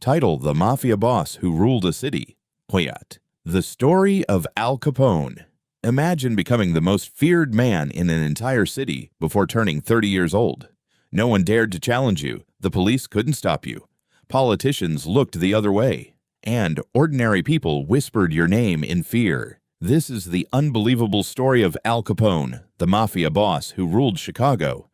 Title: The Mafia Boss Who Ruled a City. Hoyat. The story of Al Capone. Imagine becoming the most feared man in an entire city before turning 30 years old. No one dared to challenge you. The police couldn't stop you. Politicians looked the other way. And ordinary people whispered your name in fear. This is the unbelievable story of Al Capone, the mafia boss who ruled Chicago.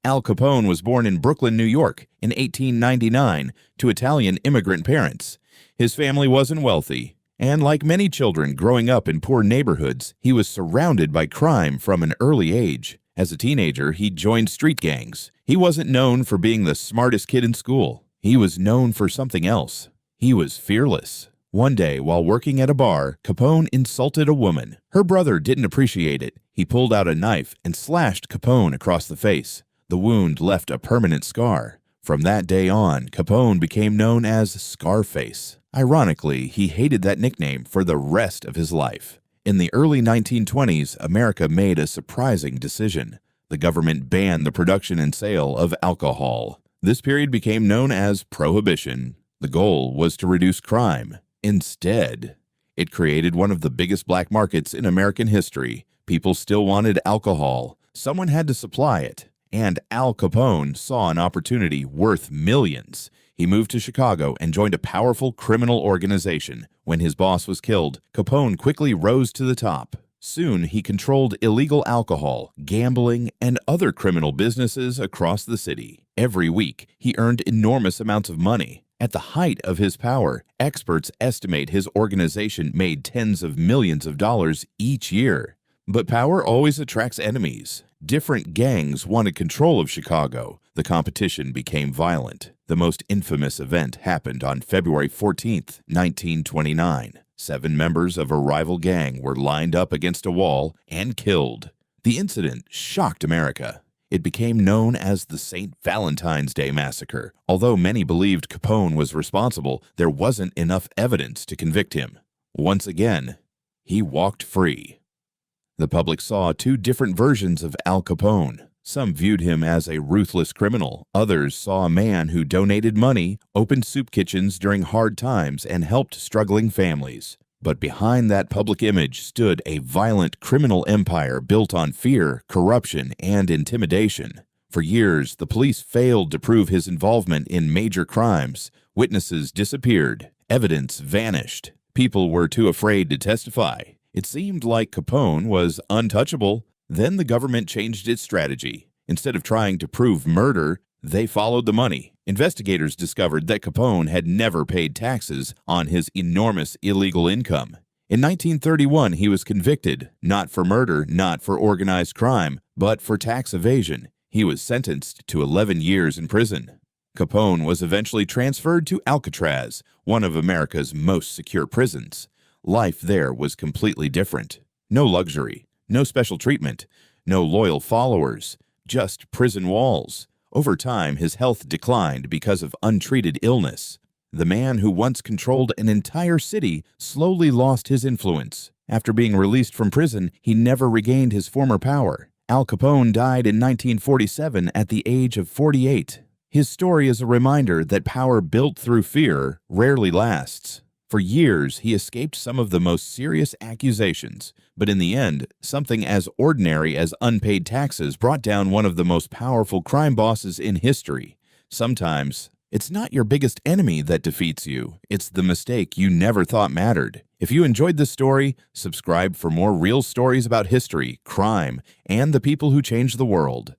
Al Capone was born in Brooklyn, New York in 1899 to Italian immigrant parents. His family wasn't wealthy, and like many children growing up in poor neighborhoods, he was surrounded by crime from an early age. As a teenager, he joined street gangs. He wasn't known for being the smartest kid in school. He was known for something else. He was fearless. One day, while working at a bar, Capone insulted a woman. Her brother didn't appreciate it. He pulled out a knife and slashed Capone across the face. The wound left a permanent scar. From that day on, Capone became known as Scarface. Ironically, he hated that nickname for the rest of his life. In the early 1920s, America made a surprising decision. The government banned the production and sale of alcohol. This period became known as Prohibition. The goal was to reduce crime. Instead, it created one of the biggest black markets in American history. People still wanted alcohol. Someone had to supply it. And Al Capone saw an opportunity worth millions. He moved to Chicago and joined a powerful criminal organization. When his boss was killed, Capone quickly rose to the top. Soon, he controlled illegal alcohol, gambling, and other criminal businesses across the city. Every week, he earned enormous amounts of money. At the height of his power, experts estimate his organization made tens of millions of dollars each year. But power always attracts enemies. Different gangs wanted control of Chicago. The competition became violent. The most infamous event happened on February 14, 1929. 7 members of a rival gang were lined up against a wall and killed. The incident shocked America. It became known as the St. Valentine's Day Massacre. Although many believed Capone was responsible, there wasn't enough evidence to convict him. Once again, he walked free. The public saw 2 different versions of Al Capone. Some viewed him as a ruthless criminal. Others saw a man who donated money, opened soup kitchens during hard times, and helped struggling families. But behind that public image stood a violent criminal empire built on fear, corruption, and intimidation. For years, the police failed to prove his involvement in major crimes. Witnesses disappeared. Evidence vanished. People were too afraid to testify. It seemed like Capone was untouchable. Then the government changed its strategy. Instead of trying to prove murder, they followed the money. Investigators discovered that Capone had never paid taxes on his enormous illegal income. In 1931, he was convicted, not for murder, not for organized crime, but for tax evasion. He was sentenced to 11 years in prison. Capone was eventually transferred to Alcatraz, one of America's most secure prisons. Life there was completely different. No luxury, no special treatment, no loyal followers, just prison walls. Over time, his health declined because of untreated illness. The man who once controlled an entire city slowly lost his influence. After being released from prison, he never regained his former power. Al Capone died in 1947 at the age of 48. His story is a reminder that power built through fear rarely lasts. For years, he escaped some of the most serious accusations, but in the end, something as ordinary as unpaid taxes brought down one of the most powerful crime bosses in history. Sometimes, it's not your biggest enemy that defeats you, it's the mistake you never thought mattered. If you enjoyed this story, subscribe for more real stories about history, crime, and the people who changed the world.